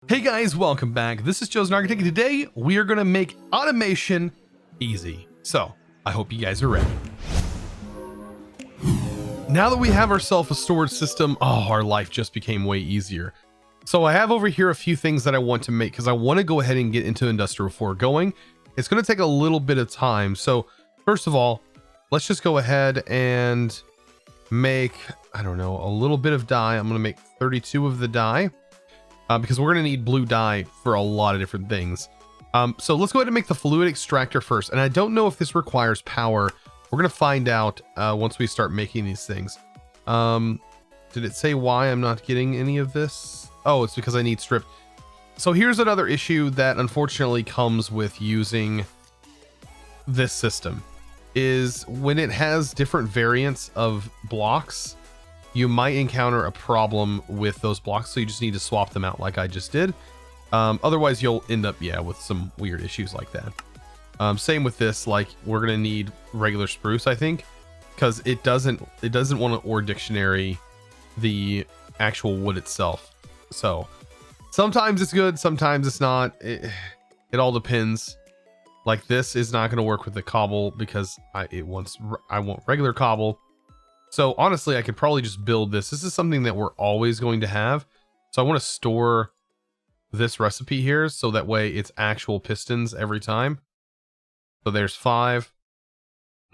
Hey guys, welcome back. This is ChosenArchitect. Today we are going to make automation easy. So I hope you guys are ready. Now that we have ourselves a storage system, our life just became way easier. So I have over here a few things that I want to make because I want to go ahead and get into Industrial 4 going. It's going to take a little bit of time. So first of all, let's just go ahead and make, I don't know, a little bit of dye. I'm going to make 32 of the dye. Because we're going to need blue dye for a lot of different things. So let's go ahead and make the fluid extractor first. And I don't know if this requires power. We're going to find out once we start making these things. Did it say why I'm not getting any of this? Oh, it's because I need strip. So here's another issue that unfortunately comes with using this system is when it has different variants of blocks, you might encounter a problem with those blocks, so you just need to swap them out like I just did. Otherwise you'll end up with some weird issues like that. Same with this, like we're gonna need regular spruce, I think, because it doesn't want to OR dictionary the actual wood itself. So sometimes it's good, sometimes it's not. It all depends. Like this is not going to work with the cobble because I want regular cobble. So honestly, I could probably just build this. This is something that we're always going to have. So I want to store this recipe here so that way it's actual pistons every time. So there's 5.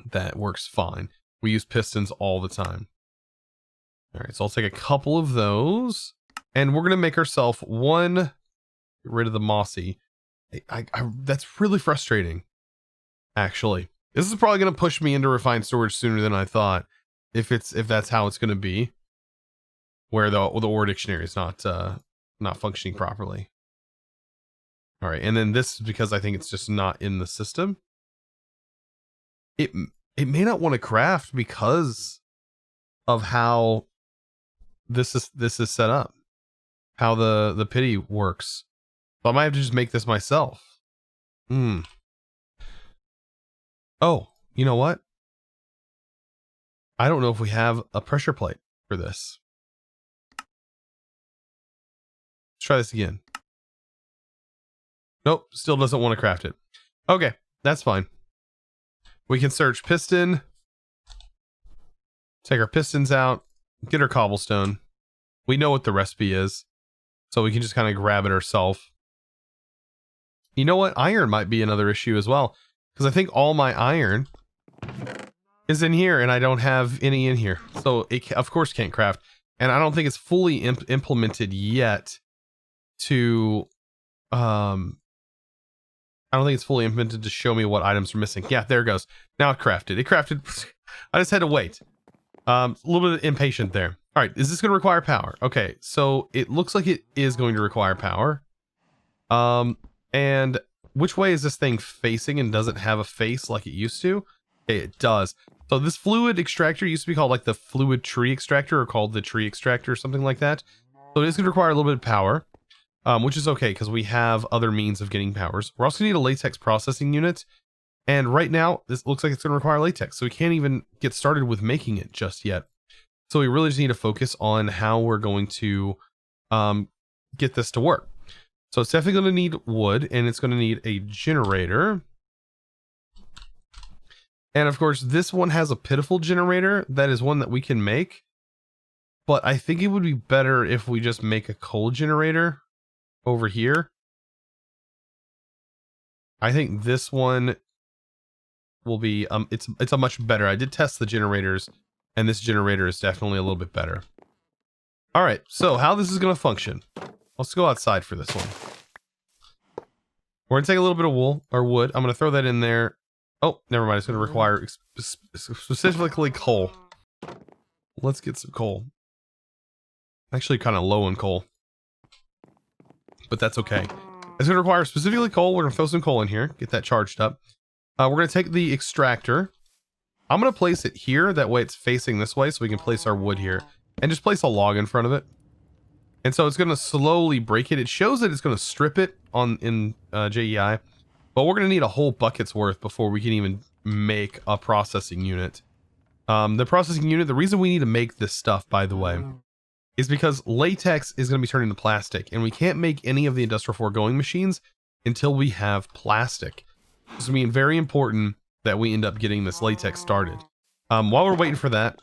That works fine. We use pistons all the time. All right, so I'll take a couple of those and we're going to make ourselves one. Get rid of the mossy. That's really frustrating, actually. This is probably going to push me into refined storage sooner than I thought. If that's how it's going to be, where the OR dictionary is not functioning properly. All right, and then this is because I think it's just not in the system. It may not want to craft because of how this is set up, how the pity works. So I might have to just make this myself. Oh, you know what? I don't know if we have a pressure plate for this. Let's try this again. Nope, still doesn't want to craft it. Okay, that's fine. We can search piston. Take our pistons out. Get our cobblestone. We know what the recipe is, so we can just kind of grab it ourselves. You know what? Iron might be another issue as well, because I think all my iron is in here and I don't have any in here, so it of course can't craft, and I don't think it's fully implemented yet to I don't think it's fully implemented to show me what items are missing. Yeah, there it goes. Now it crafted. I just had to wait. A little bit impatient there. All right, is this going to require power? Okay, so it looks like it is going to require power. And which way is this thing facing, and does it have a face like it used to? Okay, it does. So this fluid extractor used to be called like the fluid tree extractor, or called the tree extractor or something like that. So it is going to require a little bit of power, which is okay because we have other means of getting powers. We're also going to need a latex processing unit. And right now, this looks like it's going to require latex. So we can't even get started with making it just yet. So we really just need to focus on how we're going to get this to work. So it's definitely going to need wood, and it's going to need a generator. And of course, this one has a pitiful generator. That is one that we can make. But I think it would be better if we just make a coal generator over here. I think this one will be, it's a much better. I did test the generators, and this generator is definitely a little bit better. All right, so how this is going to function. Let's go outside for this one. We're going to take a little bit of wool or wood. I'm going to throw that in there. Oh, never mind. It's going to require specifically coal. Let's get some coal. Actually, kind of low on coal, but that's okay. It's going to require specifically coal. We're going to throw some coal in here, get that charged up. We're going to take the extractor. I'm going to place it here. That way it's facing this way, so we can place our wood here and just place a log in front of it. And so it's going to slowly break it. It shows that it's going to strip it in JEI, but we're going to need a whole bucket's worth before we can even make a processing unit. The processing unit, the reason we need to make this stuff, by the way, is because latex is going to be turning to plastic, and we can't make any of the industrial foregoing machines until we have plastic. This is going to be very important that we end up getting this latex started. While we're waiting for that,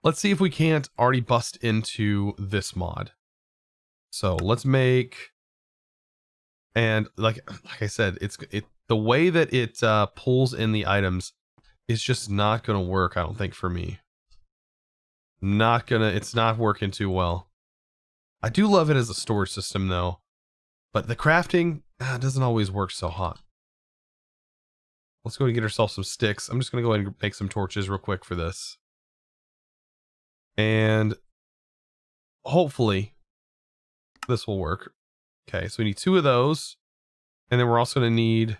let's see if we can't already bust into this mod. So let's make, and like I said, the way that it pulls in the items is just not going to work, I don't think, for me. It's not working too well. I do love it as a storage system though, but the crafting doesn't always work so hot. Let's go and get ourselves some sticks. I'm just going to go ahead and make some torches real quick for this. And hopefully this will work. Okay, so we need 2 of those. And then we're also going to need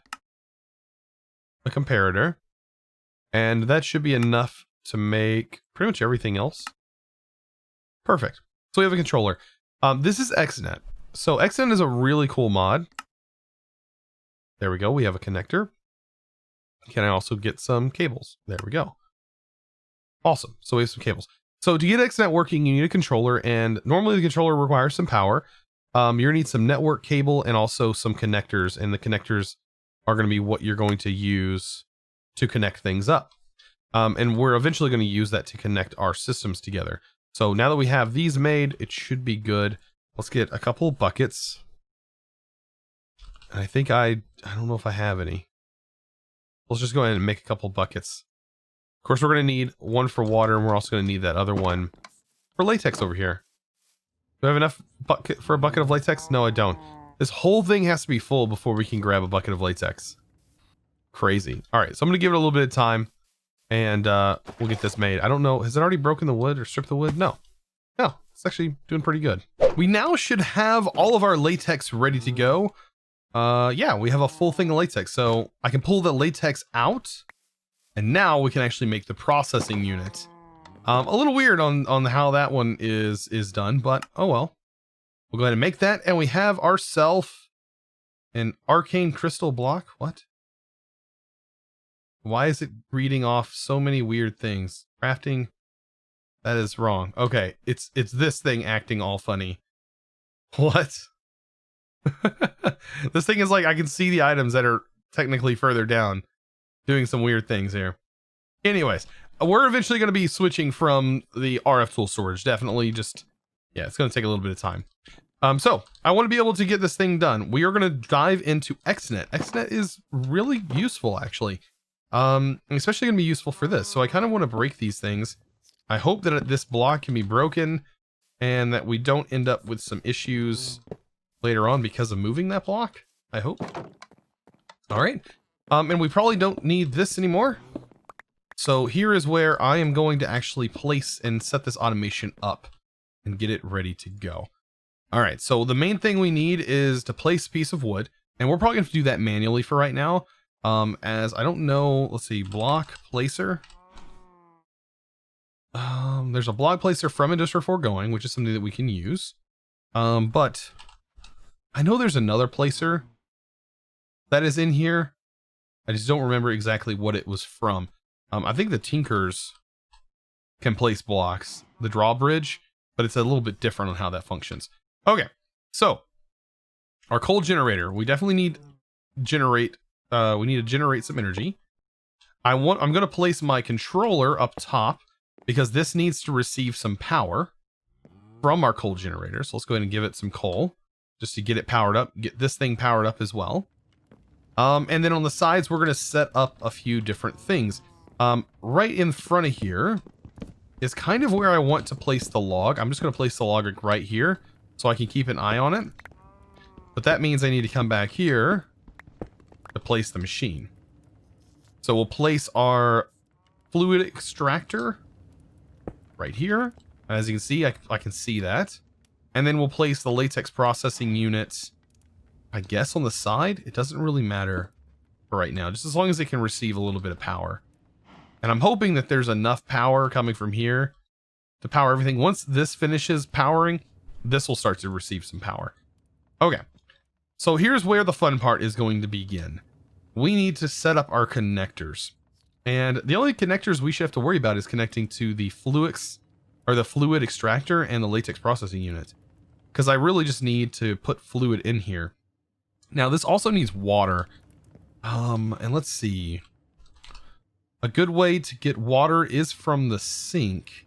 a comparator. And that should be enough to make pretty much everything else. Perfect. So we have a controller. This is Xnet. So Xnet is a really cool mod. There we go. We have a connector. Can I also get some cables? There we go. Awesome. So we have some cables. So to get Xnet working, you need a controller, and normally the controller requires some power. You're gonna need some network cable and also some connectors, and the connectors are going to be what you're going to use to connect things up. And we're eventually going to use that to connect our systems together. So now that we have these made, it should be good. Let's get a couple of buckets. And I think I don't know if I have any. Let's just go ahead and make a couple buckets. Of course, we're going to need one for water, and we're also going to need that other one for latex over here. Do I have enough bucket for a bucket of latex? No, I don't. This whole thing has to be full before we can grab a bucket of latex. Crazy. All right, so I'm going to give it a little bit of time, and we'll get this made. I don't know. Has it already broken the wood or stripped the wood? No. No, it's actually doing pretty good. We now should have all of our latex ready to go. Yeah, we have a full thing of latex, so I can pull the latex out, and now we can actually make the processing unit. A little weird on how that one is done, but oh well. We'll go ahead and make that, and we have ourselves an arcane crystal block. What? Why is it reading off so many weird things? Crafting? That is wrong. Okay, it's this thing acting all funny. What? This thing is like, I can see the items that are technically further down doing some weird things here. Anyways, we're eventually going to be switching from the RF tool storage. Definitely just, yeah, it's going to take a little bit of time. So I want to be able to get this thing done. We are going to dive into Xnet. Xnet is really useful, actually. Especially going to be useful for this. So I kind of want to break these things. I hope that this block can be broken and that we don't end up with some issues later on because of moving that block. I hope. All right. And we probably don't need this anymore. So here is where I am going to actually place and set this automation up and get it ready to go. All right. So the main thing we need is to place a piece of wood, and we're probably going to do that manually for right now. As I don't know, let's see, block placer. There's a block placer from Industrial Foregoing, which is something that we can use. But I know there's another placer that is in here. I just don't remember exactly what it was from. I think the Tinkers can place blocks, the drawbridge, but it's a little bit different on how that functions. Okay, so our coal generator, we definitely need we need to generate some energy. I'm going to place my controller up top because this needs to receive some power from our coal generator. So let's go ahead and give it some coal just to get it powered up, get this thing powered up as well. And then on the sides, we're going to set up a few different things. Right in front of here is kind of where I want to place the log. I'm just going to place the log right here so I can keep an eye on it. But that means I need to come back here to place the machine. So we'll place our fluid extractor right here. As you can see, I can see that. And then we'll place the latex processing unit, I guess, on the side. It doesn't really matter for right now, just as long as it can receive a little bit of power. And I'm hoping that there's enough power coming from here to power everything. Once this finishes powering, this will start to receive some power. Okay, so here's where the fun part is going to begin. We need to set up our connectors. And the only connectors we should have to worry about is connecting to the Fluix or the fluid extractor and the latex processing unit, because I really just need to put fluid in here. Now this also needs water. And let's see. A good way to get water is from the sink.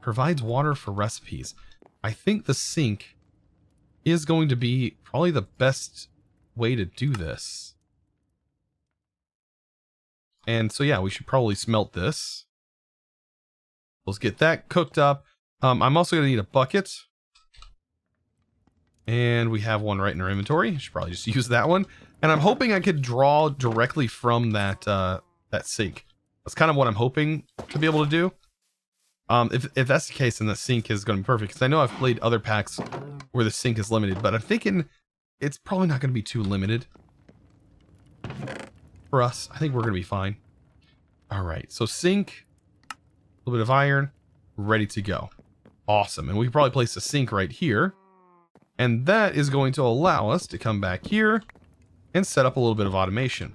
Provides water for recipes. I think the sink is going to be probably the best way to do this. And so yeah, we should probably smelt this. Let's get that cooked up. I'm also going to need a bucket. And we have one right in our inventory. Should probably just use that one. And I'm hoping I could draw directly from that that sink. That's kind of what I'm hoping to be able to do. If that's the case, then the sink is going to be perfect. Because I know I've played other packs where the sink is limited. But I'm thinking it's probably not going to be too limited for us. I think we're going to be fine. All right. So sink, a little bit of iron, ready to go. Awesome. And we can probably place the sink right here. And that is going to allow us to come back here and set up a little bit of automation.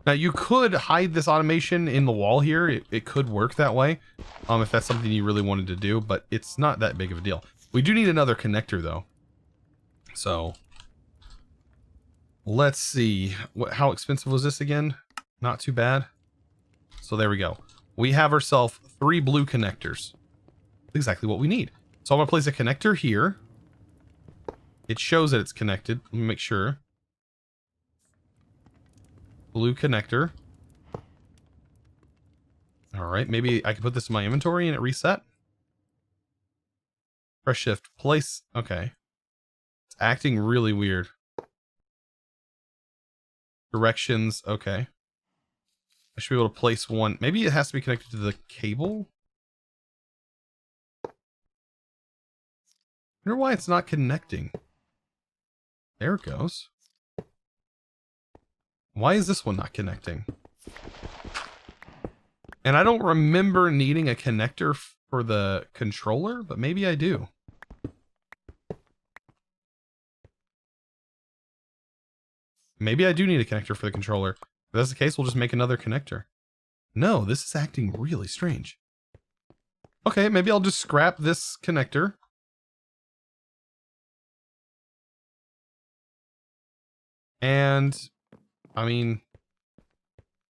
Now you could hide this automation in the wall here. It could work that way if that's something you really wanted to do, but it's not that big of a deal. We do need another connector though. So let's see. How expensive was this again? Not too bad. So there we go. We have ourselves 3 blue connectors. Exactly what we need. So I'm going to place a connector here. It shows that it's connected. Let me make sure. Blue connector. All right, maybe I can put this in my inventory and it reset. Press shift, place. Okay. It's acting really weird. Directions, okay. I should be able to place one. Maybe it has to be connected to the cable. I wonder why it's not connecting. There it goes. Why is this one not connecting? And I don't remember needing a connector for the controller, but maybe I do. Maybe I do need a connector for the controller. If that's the case, we'll just make another connector. No, this is acting really strange. Okay, maybe I'll just scrap this connector. And I mean,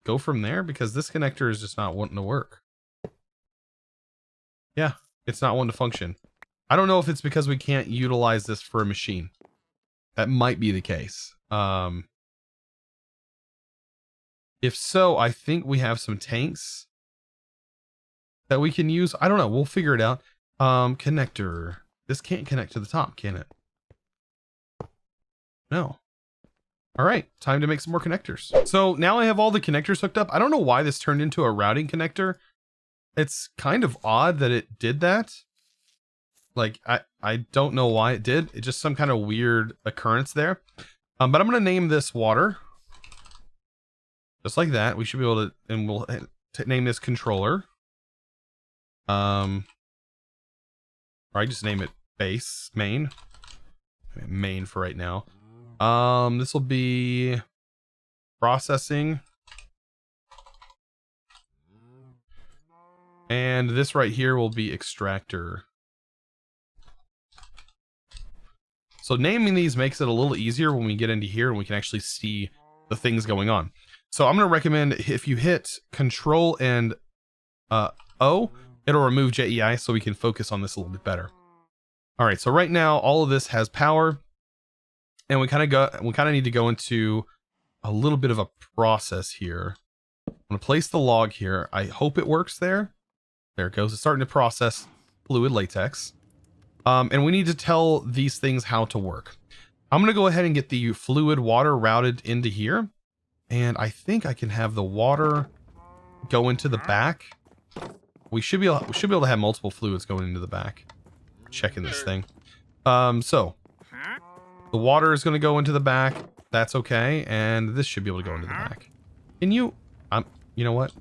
go from there, because this connector is just not wanting to work. Yeah, it's not wanting to function. I don't know if it's because we can't utilize this for a machine. That might be the case. If so, I think we have some tanks that we can use. I don't know. We'll figure it out. Connector. This can't connect to the top, can it? No. All right, time to make some more connectors. So now I have all the connectors hooked up. I don't know why this turned into a routing connector. It's kind of odd that it did that. Like, I don't know why it did. It's just some kind of weird occurrence there. But I'm going to name this water. Just like that. We should be able to, and we'll name this controller. Or I just name it base, main. Main for right now. This will be processing. And this right here will be extractor. So naming these makes it a little easier when we get into here and we can actually see the things going on. So I'm going to recommend if you hit Control and O, it'll remove JEI so we can focus on this a little bit better. All right, so right now all of this has power. And we kind of need to go into a little bit of a process here. I'm going to place the log here. I hope it works there. There it goes. It's starting to process fluid latex. And we need to tell these things how to work. I'm going to go ahead and get the fluid water routed into here. And I think I can have the water go into the back. We should be able to have multiple fluids going into the back. Checking this thing. So the water is going to go into the back. That's okay. And this should be able to go into the back. Can you... you know what?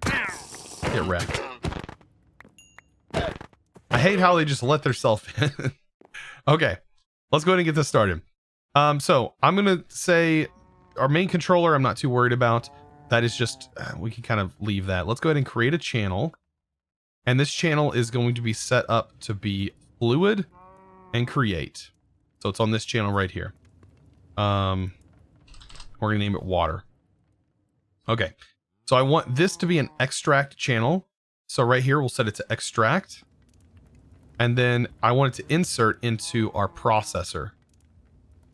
Get wrecked. I hate how they just let themselves in. Okay. Let's go ahead and get this started. So I'm going to say our main controller, I'm not too worried about. That is just... we can kind of leave that. Let's go ahead and create a channel. And this channel is going to be set up to be fluid and create. So it's on this channel right here. We're going to name it water. Okay. So I want this to be an extract channel. So right here, we'll set it to extract. And then I want it to insert into our processor.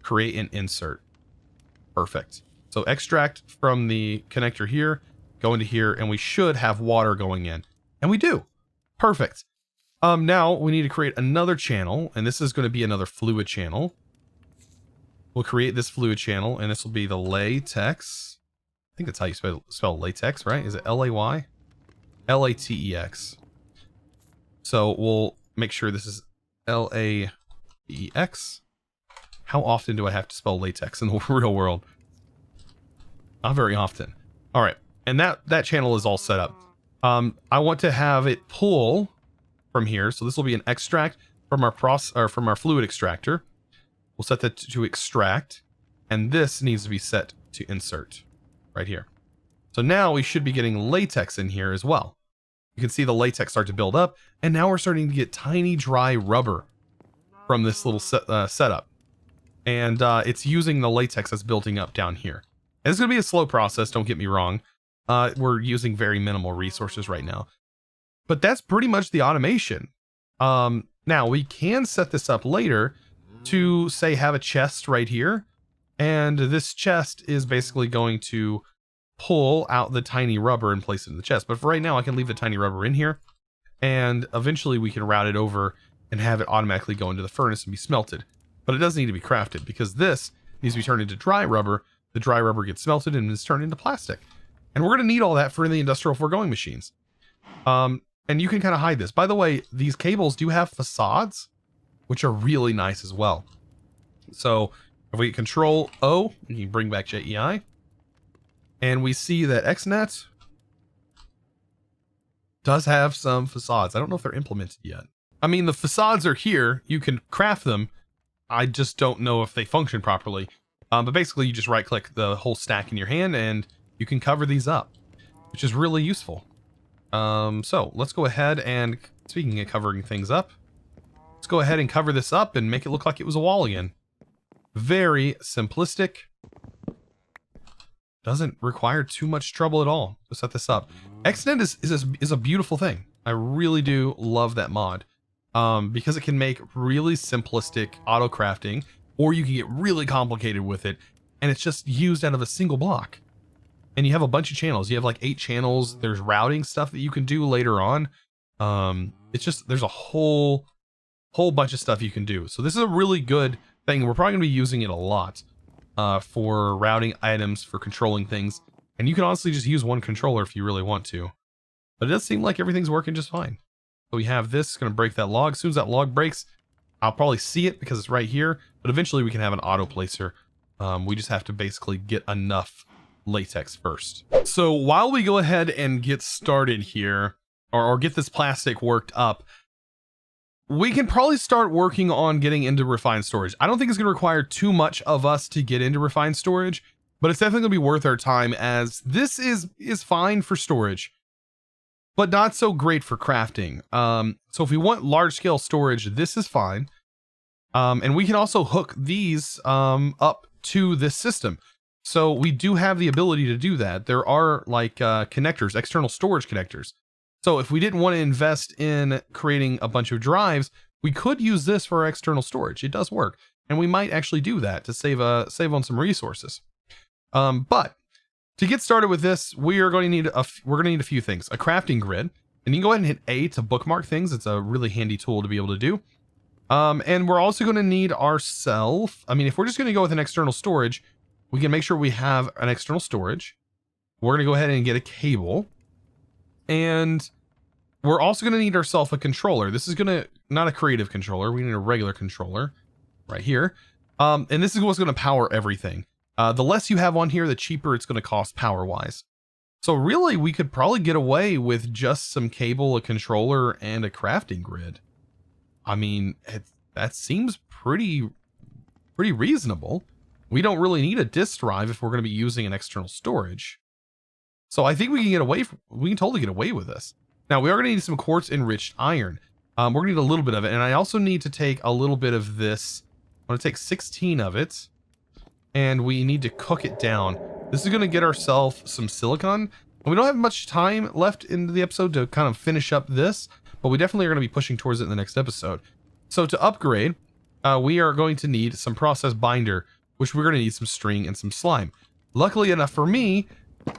Create and insert. Perfect. So extract from the connector here, go into here, and we should have water going in. And we do. Perfect. Now we need to create another channel, and this is going to be another fluid channel. We'll create this fluid channel, and this will be the latex. I think that's how you spell latex, right? Is it L-A-Y? L-A-T-E-X. So we'll make sure this is L-A-E-X. How often do I have to spell latex in the real world? Not very often. All right, and that channel is all set up. I want to have it pull from here, so this will be an extract from our fluid extractor. We'll set that to extract, and this needs to be set to insert right here. So now we should be getting latex in here as well. You can see the latex start to build up, and now we're starting to get tiny dry rubber from this little setup. And it's using the latex that's building up down here. And it's going to be a slow process, don't get me wrong. We're using very minimal resources right now. But that's pretty much the automation. Now, we can set this up later to, say, have a chest right here. And this chest is basically going to pull out the tiny rubber and place it in the chest. But for right now, I can leave the tiny rubber in here. And eventually we can route it over and have it automatically go into the furnace and be smelted. But it does need to be crafted because this needs to be turned into dry rubber. The dry rubber gets smelted and is turned into plastic. And we're going to need all that for the industrial foregoing machines. And you can kind of hide this. By the way, these cables do have facades, which are really nice as well. So if we Control O, we can bring back JEI. And we see that Xnet does have some facades. I don't know if they're implemented yet. I mean, the facades are here. You can craft them. I just don't know if they function properly. But basically, you just right-click the whole stack in your hand, and you can cover these up, which is really useful. So let's go ahead and, speaking of covering things up, let's go ahead and cover this up and make it look like it was a wall again. Very simplistic. Doesn't require too much trouble at all to set this up. Xnet is a beautiful thing. I really do love that mod. Because it can make really simplistic auto crafting, or you can get really complicated with it, and it's just used out of a single block. And you have a bunch of channels. You have like 8 channels. There's routing stuff that you can do later on. It's just, there's a whole bunch of stuff you can do. So this is a really good thing. We're probably gonna be using it a lot for routing items, for controlling things. And you can honestly just use one controller if you really want to. But it does seem like everything's working just fine. So we have this, going to break that log. As soon as that log breaks, I'll probably see it because it's right here. But eventually we can have an auto placer. We just have to basically get enough latex first. So while we go ahead and get started here, or get this plastic worked up, we can probably start working on getting into refined storage. I don't think it's going to require too much of us to get into refined storage, but it's definitely going to be worth our time, as this is fine for storage, but not so great for crafting. So if we want large scale storage, this is fine. And we can also hook these up to this system. So we do have the ability to do that. There are like connectors, external storage connectors. So if we didn't want to invest in creating a bunch of drives, we could use this for our external storage. It does work. And we might actually do that to save on some resources. But to get started with this, we're going to need a few things. A crafting grid, and you can go ahead and hit A to bookmark things. It's a really handy tool to be able to do. And we're also going to need if we're just going to go with an external storage, we can make sure we have an external storage. We're going to go ahead and get a cable, and we're also going to need ourselves a controller. This is not a creative controller. We need a regular controller right here. And this is what's going to power everything. The less you have on here, the cheaper it's going to cost power-wise. So really, we could probably get away with just some cable, a controller, and a crafting grid. I mean, that seems pretty reasonable. We don't really need a disk drive if we're going to be using an external storage. So I think we can totally get away with this. Now we are going to need some quartz enriched iron. We're going to need a little bit of it. And I also need to take a little bit of this. I'm going to take 16 of it. And we need to cook it down. This is going to get ourselves some silicon. And we don't have much time left in the episode to kind of finish up this. But we definitely are going to be pushing towards it in the next episode. So to upgrade, we are going to need some process binder, which we're going to need some string and some slime. Luckily enough for me,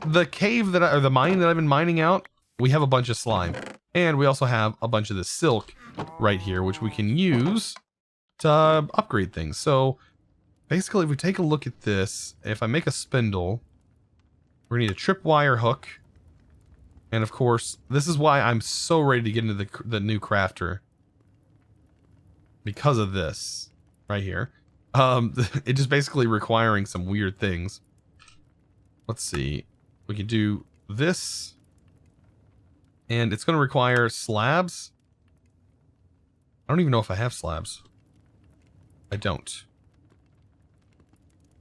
the cave that or the mine that I've been mining out, we have a bunch of slime. And we also have a bunch of the silk right here, which we can use to upgrade things. So basically, if we take a look at this, if I make a spindle, we're going to need a tripwire hook. And of course, this is why I'm so ready to get into the new crafter. Because of this right here. It just basically requiring some weird things. Let's see. We can do this. And it's going to require slabs. I don't even know if I have slabs. I don't.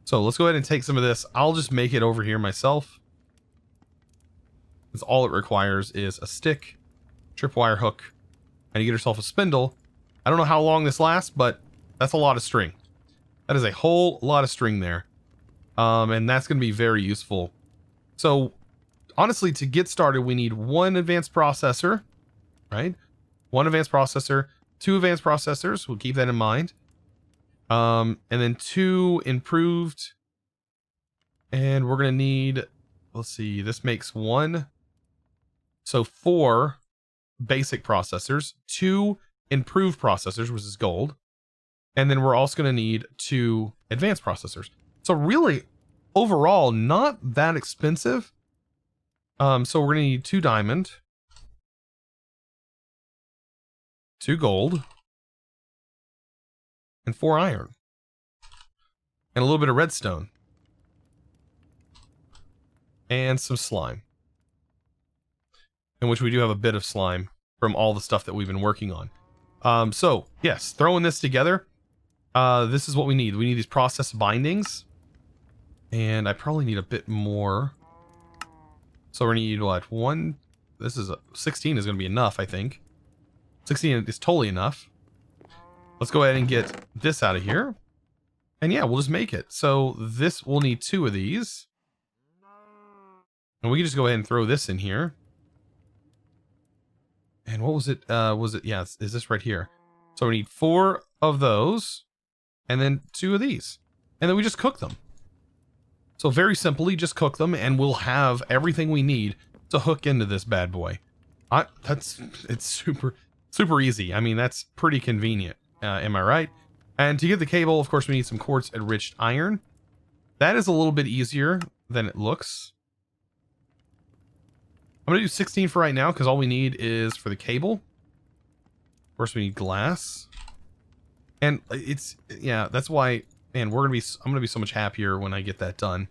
So let's go ahead and take some of this. I'll just make it over here myself. Because all it requires is a stick, tripwire hook, and you get yourself a spindle. I don't know how long this lasts, but that's a lot of string. That is a whole lot of string there. And that's going to be very useful. So honestly, to get started, we need one advanced processor, right? One advanced processor, 2 advanced processors. We'll keep that in mind. And then 2 improved. And we're going to need, let's see, this makes 1. So 4 basic processors, 2 improved processors, which is gold. And then we're also going to need 2 advanced processors. So really, overall, not that expensive. So we're going to need 2 diamond, 2 gold, and 4 iron. And a little bit of redstone. And some slime. In which we do have a bit of slime from all the stuff that we've been working on. So, yes, throwing this together, this is what we need. We need these process bindings. And I probably need a bit more. So we're going to need, what, 1? This is 16 is going to be enough, I think. 16 is totally enough. Let's go ahead and get this out of here. And yeah, we'll just make it. So this, we'll need 2 of these. And we can just go ahead and throw this in here. And what was it? Yeah, is this right here? So we need 4 of those. And then 2 of these. And then we just cook them. So very simply, just cook them and we'll have everything we need to hook into this bad boy. It's super easy. I mean, that's pretty convenient. Am I right? And to get the cable, of course, we need some quartz enriched iron. That is a little bit easier than it looks. I'm going to do 16 for right now because all we need is for the cable. Of course, we need glass. And it's, yeah, that's why, man, I'm going to be so much happier when I get that done.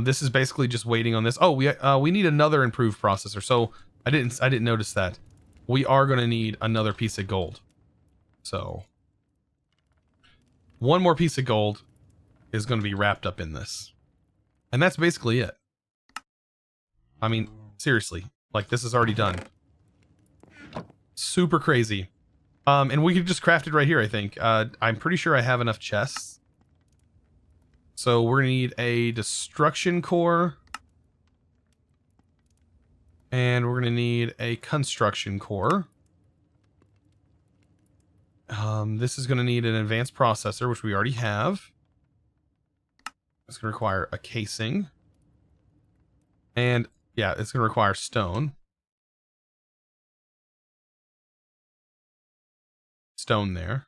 This is basically just waiting on this. Oh, we need another improved processor. So I didn't notice that. We are going to need another piece of gold. So 1 more piece of gold is going to be wrapped up in this. And that's basically it. I mean, seriously, like this is already done. Super crazy. And we could just craft it right here, I think. I'm pretty sure I have enough chests. So we're going to need a destruction core. And we're going to need a construction core. This is going to need an advanced processor, which we already have. It's going to require a casing. And yeah, it's going to require stone. Stone there.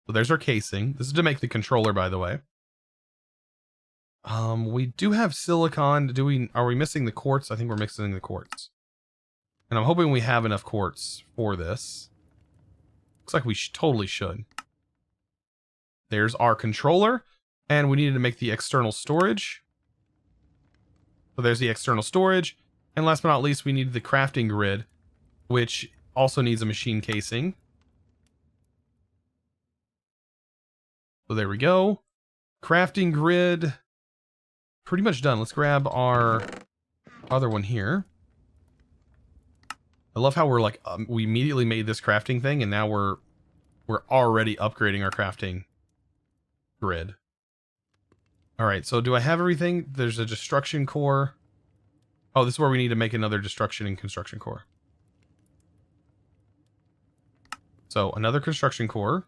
So there's our casing. This is to make the controller, by the way. We do have silicon. Are we missing the quartz? I think we're missing the quartz. And I'm hoping we have enough quartz for this. Looks like we totally should. There's our controller. And we needed to make the external storage. So there's the external storage. And last but not least, we need the crafting grid, which also needs a machine casing. So there we go. Crafting grid. Pretty much done. Let's grab our other one here. I love how we're like, we immediately made this crafting thing, and now we're already upgrading our crafting grid. All right, so do I have everything? There's a destruction core. Oh, this is where we need to make another destruction and construction core. So another construction core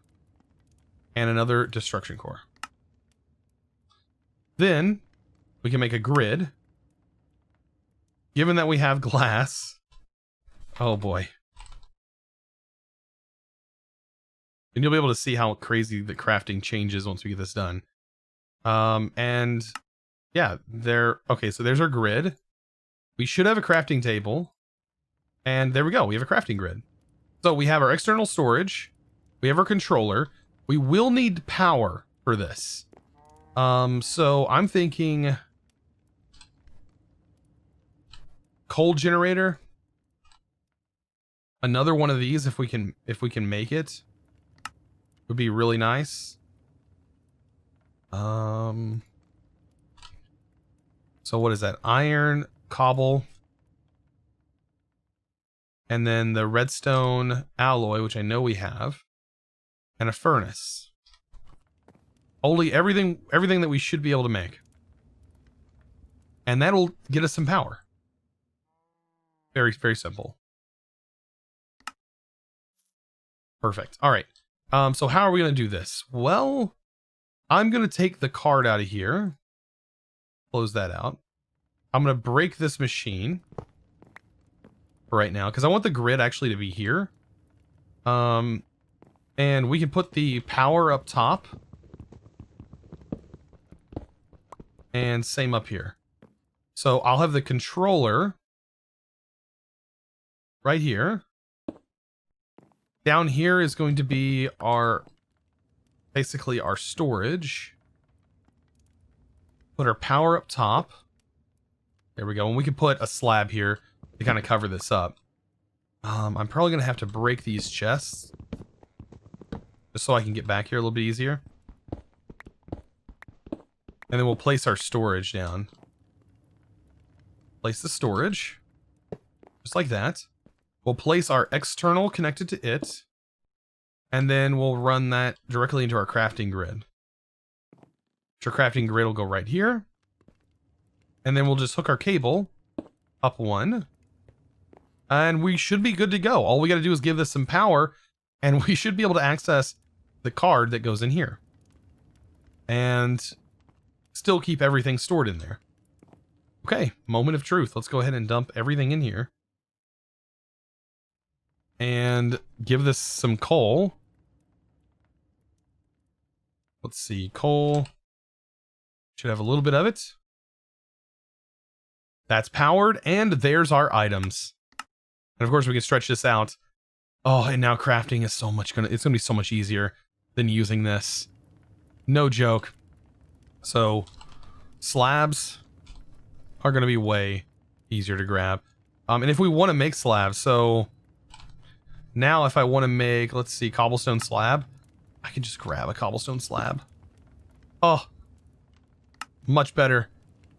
and another destruction core. Then we can make a grid. Given that we have glass. Oh boy. And you'll be able to see how crazy the crafting changes once we get this done. And yeah, okay, so there's our grid. We should have a crafting table. And there we go. We have a crafting grid. So we have our external storage. We have our controller. We will need power for this. So I'm thinking coal generator. Another one of these if we can make it would be really nice. So what is that? Iron, cobble, and then the redstone alloy, which I know we have, and a furnace. Only everything that we should be able to make. And that'll get us some power. Very, very simple. Perfect. All right. So how are we going to do this? Well, I'm going to take the card out of here. Close that out. I'm going to break this machine right now because I want the grid actually to be here. And we can put the power up top. And same up here. So I'll have the controller right here. Down here is going to be basically our storage. Put our power up top. There we go. And we can put a slab here to kind of cover this up. I'm probably going to have to break these chests just so I can get back here a little bit easier. And then we'll place our storage down. Place the storage. Just like that. We'll place our external connected to it. And then we'll run that directly into our crafting grid. Our crafting grid will go right here. And then we'll just hook our cable up one. And we should be good to go. All we got to do is give this some power. And we should be able to access the card that goes in here. And still keep everything stored in there. Okay, moment of truth. Let's go ahead and dump everything in here. And give this some coal. Let's see, coal. Should have a little bit of it. That's powered, and there's our items. And of course we can stretch this out. Oh, and now crafting is it's gonna be so much easier than using this. No joke. So slabs are gonna be way easier to grab. And if we want to make slabs, so now if I want to make, let's see, cobblestone slab, I can just grab a cobblestone slab. Oh, much better.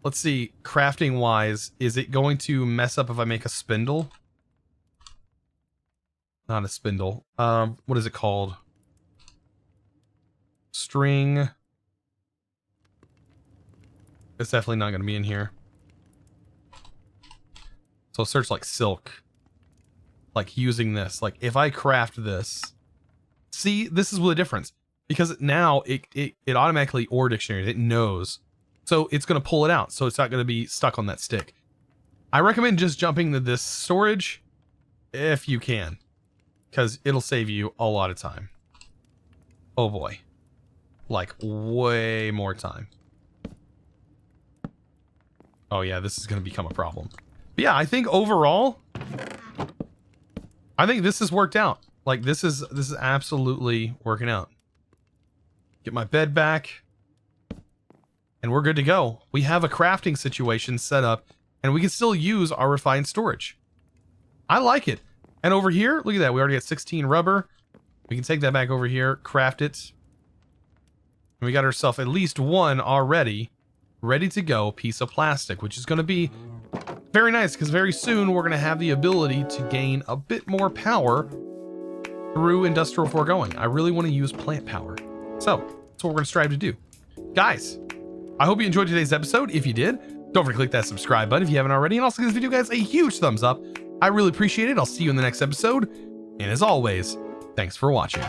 Let's see, crafting wise, is it going to mess up if I make a spindle? Not a spindle. What is it called? String. It's definitely not going to be in here. So search like silk. Like using this. Like if I craft this. See, this is the difference. Because now it automatically ore dictionary. It knows. So it's going to pull it out. So it's not going to be stuck on that stick. I recommend just jumping to this storage if you can. Because it'll save you a lot of time. Oh boy. Like way more time. Oh yeah, this is going to become a problem. But yeah, I think overall, I think this has worked out. Like this is absolutely working out. Get my bed back. And we're good to go. We have a crafting situation set up. And we can still use our refined storage. I like it. And over here, look at that. We already got 16 rubber. We can take that back over here. Craft it. And we got ourselves at least one already. Ready to go piece of plastic. Which is going to be very nice, because very soon we're going to have the ability to gain a bit more power through industrial foregoing. I really want to use plant power. So that's what we're going to strive to do. Guys, I hope you enjoyed today's episode. If you did, don't forget to click that subscribe button if you haven't already. And also give this video, guys, a huge thumbs up. I really appreciate it. I'll see you in the next episode. And as always, thanks for watching.